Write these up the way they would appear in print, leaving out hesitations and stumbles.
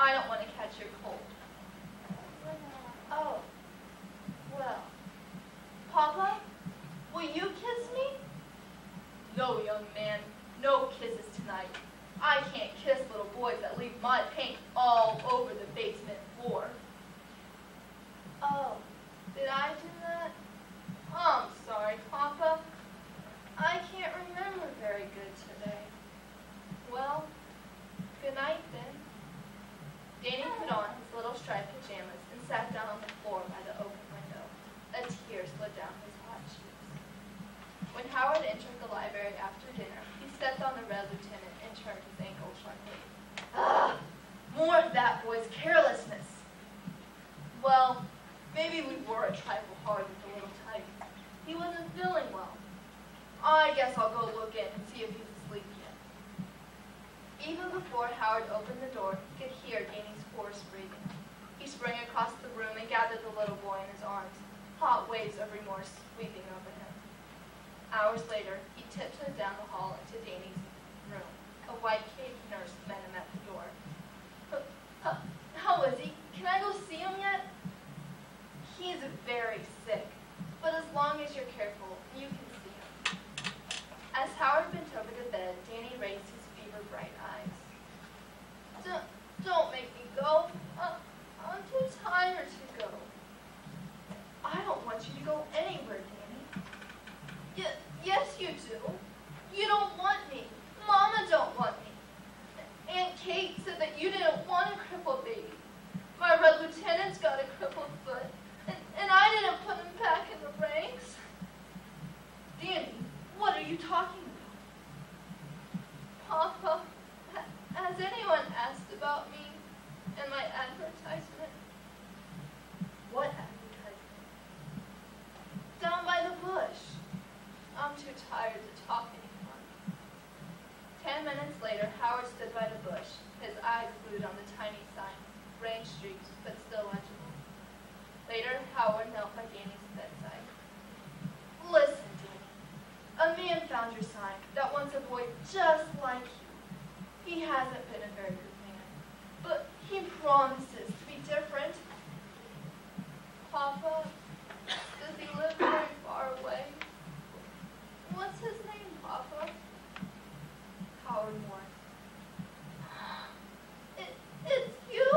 I don't want to catch your cold. Oh, well. Papa, will you kiss me? No, young man, no kisses tonight. I can't kiss little boys that leave mud paint all over the basement floor. Oh, did I do that? I'm sorry, Papa. I can't remember very good today. Well, good night then. Danny put on his little striped pajamas and sat down on the floor by the open window. A tear slid down his hot cheeks. When Howard entered the library after dinner, he stepped on the red lieutenant and turned his ankle sharply. Ah, more of that boy's carelessness. Well, maybe we were a trifle hard with the little tyke. He wasn't feeling well. I guess I'll go look in and see if he's asleep yet. Even before Howard opened the door, he could hear Danny's hoarse breathing. He sprang across the room and gathered the little boy in his arms, hot waves of remorse sweeping over him. Hours later, he tiptoed down the hall into Danny's room. A white-caped nurse met him at the door. How is he? Can I go see him yet? He's very sick, but as long as you're careful, you can see him. As Howard bent over the bed, Danny raised his fever-bright eyes. Don't make me go. I'm too tired to go. I don't want you to go anywhere, Danny. Yes, you do. You don't want me. Mama don't want me. Aunt Kate said that you didn't want a crippled baby. My red lieutenant's got a crippled foot, and I didn't put him back in the ranks. Danny, what are you talking about? Papa, has anyone asked about me and my advertisement? What advertisement? Down by the bush. I'm too tired to talk anymore. 10 minutes later, Howard stood by the bush, his eyes glued on the tiny sign, rain streaks, but still legible. Later, Howard knelt by Danny's bedside. Listen, Danny. A man found your sign that wants a boy just like you. He hasn't been a very good man, but he promises to be different. Papa, does he live very far away? What's his name, Papa? Howard Moore. It's you?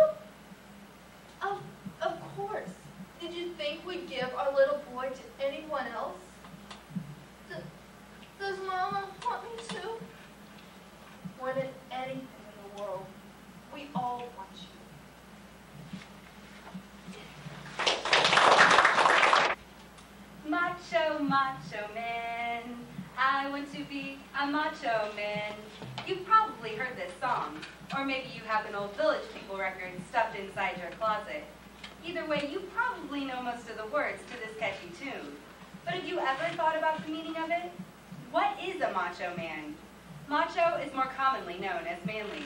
Of course. Did you think we'd give our little boy to anyone else? Does Mama want me to? More than anything in the world, we all want you. Macho, macho man. I want to be a macho man. You've probably heard this song, or maybe you have an old Village People record stuffed inside your closet. Either way, you probably know most of the words to this catchy tune. But have you ever thought about the meaning of it? What is a macho man? Macho is more commonly known as manly.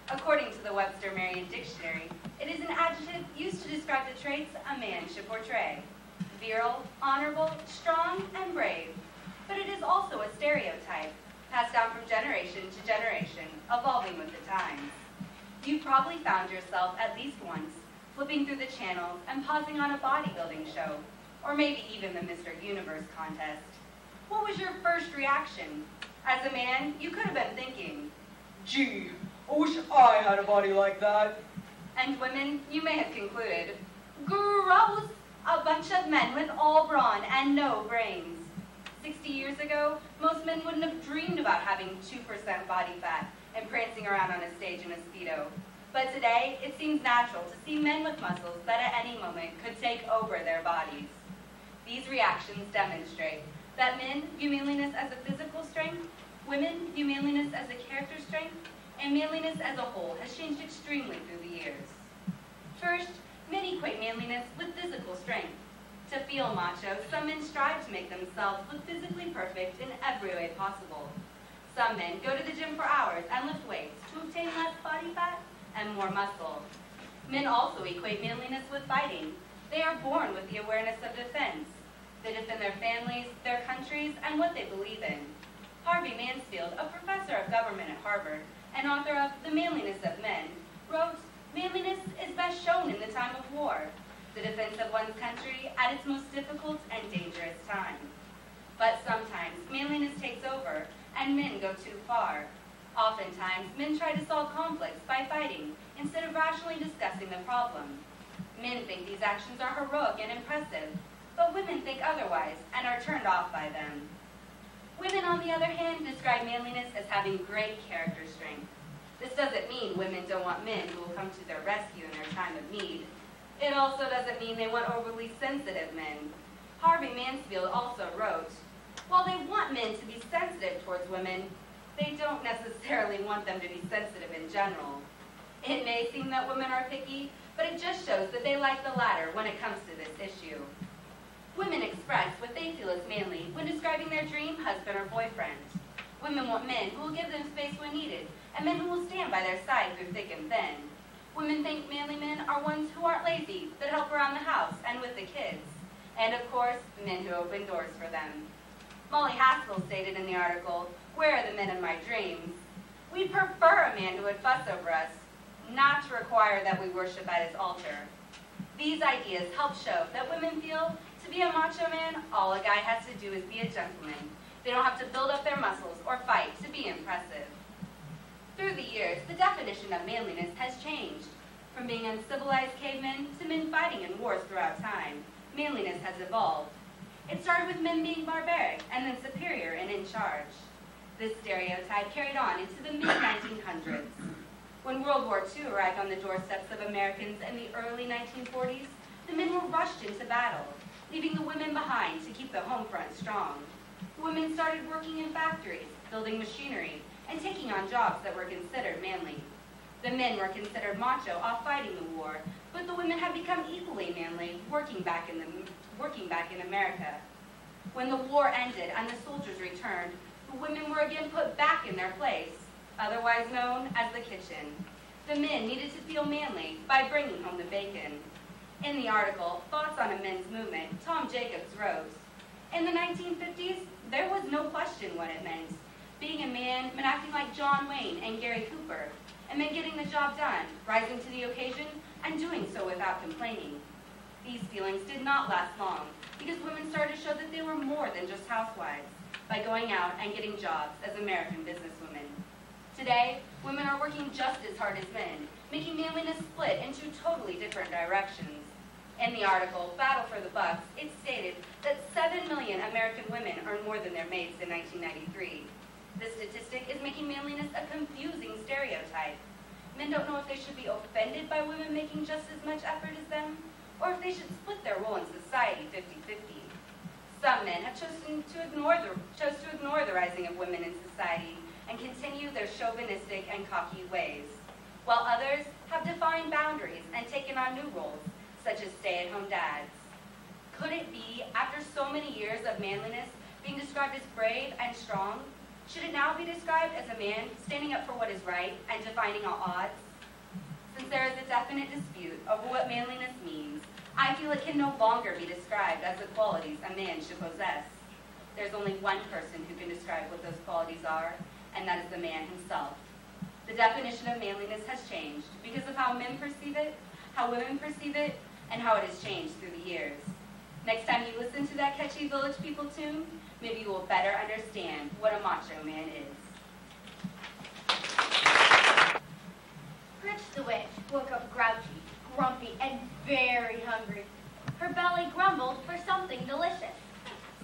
According to the Webster Merriam Dictionary, it is an adjective used to describe the traits a man should portray. Virile, honorable, strong, and brave. But it is also a stereotype, passed down from generation to generation, evolving with the times. You probably found yourself at least once flipping through the channels and pausing on a bodybuilding show, or maybe even the Mr. Universe contest. What was your first reaction? As a man, you could have been thinking, gee, I wish I had a body like that. And women, you may have concluded, gross, a bunch of men with all brawn and no brains. 60 years ago, most men wouldn't have dreamed about having 2% body fat and prancing around on a stage in a Speedo. But today, it seems natural to see men with muscles that at any moment could take over their bodies. These reactions demonstrate that men view manliness as a physical strength, women view manliness as a character strength, and manliness as a whole has changed extremely through the years. First, men equate manliness with physical strength. To feel macho, some men strive to make themselves look physically perfect in every way possible. Some men go to the gym for hours and lift weights to obtain less body fat and more muscle. Men also equate manliness with fighting. They are born with the awareness of defense. They defend their families, their countries, and what they believe in. Harvey Mansfield, a professor of government at Harvard and author of The Manliness of Men, wrote, Manliness is best shown in the time of war, the defense of one's country at its most difficult and dangerous time. But sometimes manliness takes over, and men go too far. Oftentimes, men try to solve conflicts by fighting instead of rationally discussing the problem. Men think these actions are heroic and impressive, but women think otherwise and are turned off by them. Women, on the other hand, describe manliness as having great character strength. This doesn't mean women don't want men who will come to their rescue in their time of need. It also doesn't mean they want overly sensitive men. Harvey Mansfield also wrote, "While they want men to be sensitive towards women, they don't necessarily want them to be sensitive in general." It may seem that women are picky, but it just shows that they like the latter when it comes to this issue. Women express what they feel is manly when describing their dream husband or boyfriend. Women want men who will give them space when needed, and men who will stand by their side through thick and thin. Women think manly men are ones who aren't lazy, that help around the house and with the kids. And of course, men who open doors for them. Molly Haskell stated in the article, "Where are the men in my dreams? We'd prefer a man who would fuss over us, not to require that we worship at his altar." These ideas help show that women feel to be a macho man, all a guy has to do is be a gentleman. They don't have to build up their muscles or fight to be impressive. Through the years, the definition of manliness has changed. From being uncivilized cavemen to men fighting in wars throughout time, manliness has evolved. It started with men being barbaric and then superior and in charge. This stereotype carried on into the mid-1900s. When World War II arrived on the doorsteps of Americans in the early 1940s, the men were rushed into battle, leaving the women behind to keep the home front strong. The women started working in factories, building machinery, and taking on jobs that were considered manly. The men were considered macho off fighting the war, but the women had become equally manly, working back in America. When the war ended and the soldiers returned, the women were again put back in their place, otherwise known as the kitchen. The men needed to feel manly by bringing home the bacon. In the article, Thoughts on a Men's Movement, Tom Jacobs wrote, "In the 1950s, there was no question what it meant. Being a man meant acting like John Wayne and Gary Cooper. It meant getting the job done, rising to the occasion, and doing so without complaining. These feelings did not last long, because women started to show that they were more than just housewives, by going out and getting jobs as American businesswomen. Today, women are working just as hard as men, making manliness split into totally different directions. In the article, Battle for the Bucks, it stated that 7 million American women earn more than their mates in 1993. This statistic is making manliness a confusing stereotype. Men don't know if they should be offended by women making just as much effort as them, or if they should split their role in society 50-50. Some men have chosen to ignore the rising of women in society and continue their chauvinistic and cocky ways, while others have defined boundaries and taken on new roles, such as stay-at-home dads. Could it be, after so many years of manliness being described as brave and strong, should it now be described as a man standing up for what is right and defying all odds? Since there is a definite dispute over what manliness means, I feel it can no longer be described as the qualities a man should possess. There's only one person who can describe what those qualities are, and that is the man himself. The definition of manliness has changed because of how men perceive it, how women perceive it, and how it has changed through the years. Next time you listen to that catchy Village People tune, maybe you will better understand what a macho man is. Gretch the witch woke up grouchy, grumpy, and very hungry. Her belly grumbled for something delicious,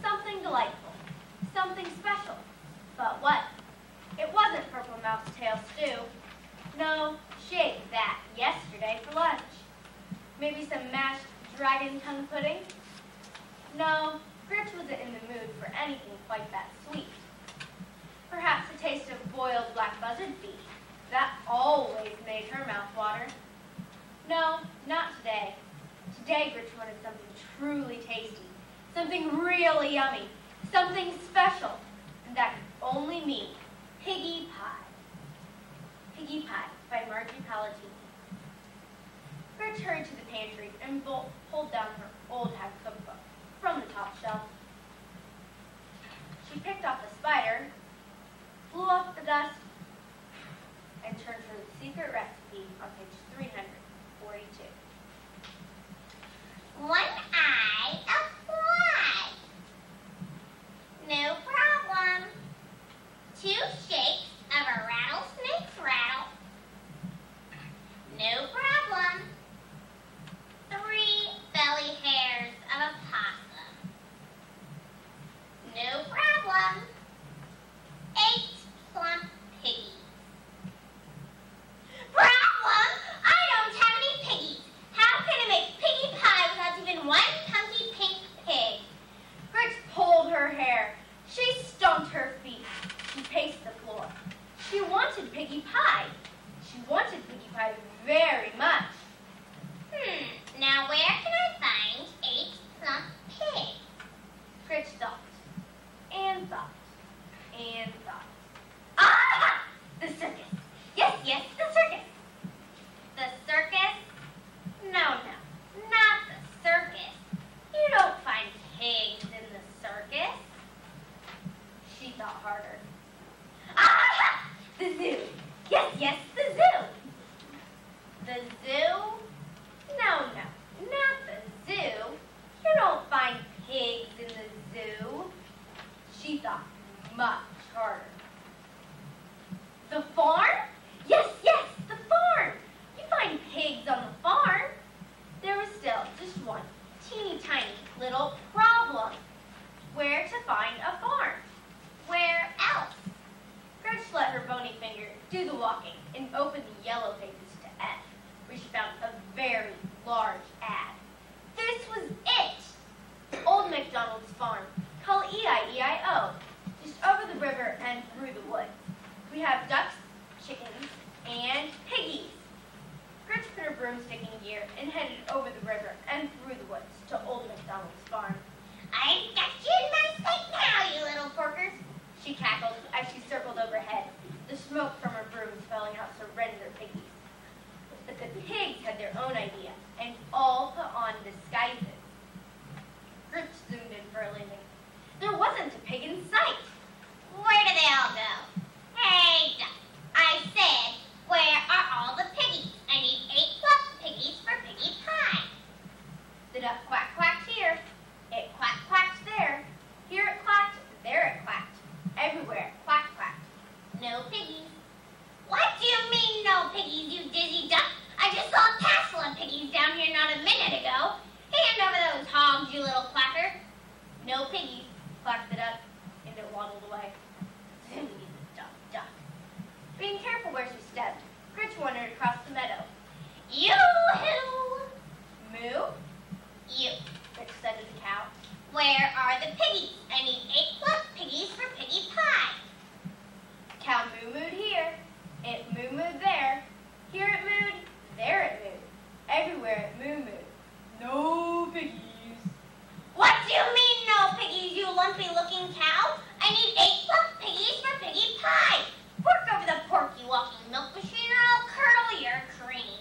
something delightful, something special. But what? It wasn't purple mouse tail stew. No, she ate that yesterday for lunch. Maybe some mashed dragon tongue pudding? No, Gretch wasn't in the mood for anything quite that sweet. Perhaps a taste of boiled black buzzard feet. That always made her mouth water. No, not today. Today Gretch wanted something truly tasty, something really yummy, something special, and that could only mean Piggy Pie. Piggy Pie by Marjorie Palatini. Gretch hurried to the pantry and pulled down her old hat cookbook from the top shelf. She picked off a spider, blew off the dust, and turned to the secret recipe on page 300. 42. One eye of fly. No problem. Two shakes of a rattlesnake's rattle. No problem. Three belly hairs of a possum. No problem. 8 plump piggies. Problem? I don't have any piggies. How can I make piggy pie without even one punky pink pig? Gritch pulled her hair. She stomped her feet. She paced the floor. She wanted piggy pie. She wanted piggy pie very much. Now where can I find 8 plump pigs? Gritch thought, and thought, and thought. Ah! The circus. Yes, yes, the circus. The circus? No, not the circus. You don't find pigs in the circus. She thought harder. Ah! The zoo. Yes, yes, the zoo. The zoo? No, not the zoo. You don't find pigs in the zoo. She thought much harder. The farm? Yes, yes, the farm. You find pigs on the farm. There was still just one teeny tiny little problem. Where to find a farm? Where else? Gretch let her bony finger do the walking and opened the yellow pages to F, where she found a very large ad. This was it! Old MacDonald's farm. Call E-I-E-I-O. Just over the river and through the woods. We have ducks, chickens, and piggies. Gretch put her broomstick in gear and headed over the river and through the woods to Old MacDonald's farm. I've got you in my sight now, you little porkers. She cackled as she circled overhead, the smoke from her broom spelling out surrender piggies. But the pigs had their own idea, and all put on disguises. Gretch zoomed in for a landing. There wasn't a pig in sight. Where do they all go? Hey, duck. I said, where are all the piggies? I need 8 plump piggies for piggy pie. The duck quack quacked here. It quack quacked there. Here it quacked, there it quacked. Everywhere it quack quacked. No piggies. What do you mean no piggies, you dizzy duck? I just saw a tassel of piggies down here not a minute ago. Hand over those hogs, you little quacker. No piggies, quacked the duck, and it waddled away. Zimmity duck duck. Being careful where she stepped, Gretch wandered across the meadow. Yoo-hoo! Moo, You. Gretch said to the cow. Where are the piggies? I need 8 plump piggies for piggy pie. Cow moo-mooed here. It moo-mooed there. Here it mooed, there it mooed. Everywhere it moo-mooed. No piggies. What do you mean no piggies, you lumpy-looking cow? I need 8 plump piggies for piggy pie. Fork over the porky walking milk machine or I'll curdle your cream.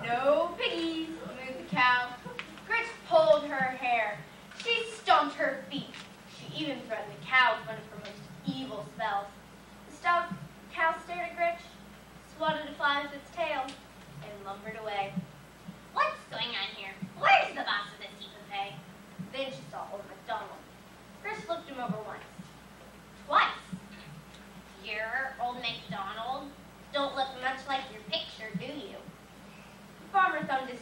No piggies, mooed the cow. Gretch pulled her hair. She stomped her feet. She even threatened the cow with one of her most evil spells. The stout cow stared at Gretch, swatted a fly with its tail, and lumbered away. What's going on here? Where's the boss of this heap of hay? Then she saw Old MacDonald. Gretch looked him over once. Twice. You're Old MacDonald? Don't look much like your picture, do you? The farmer thumbed his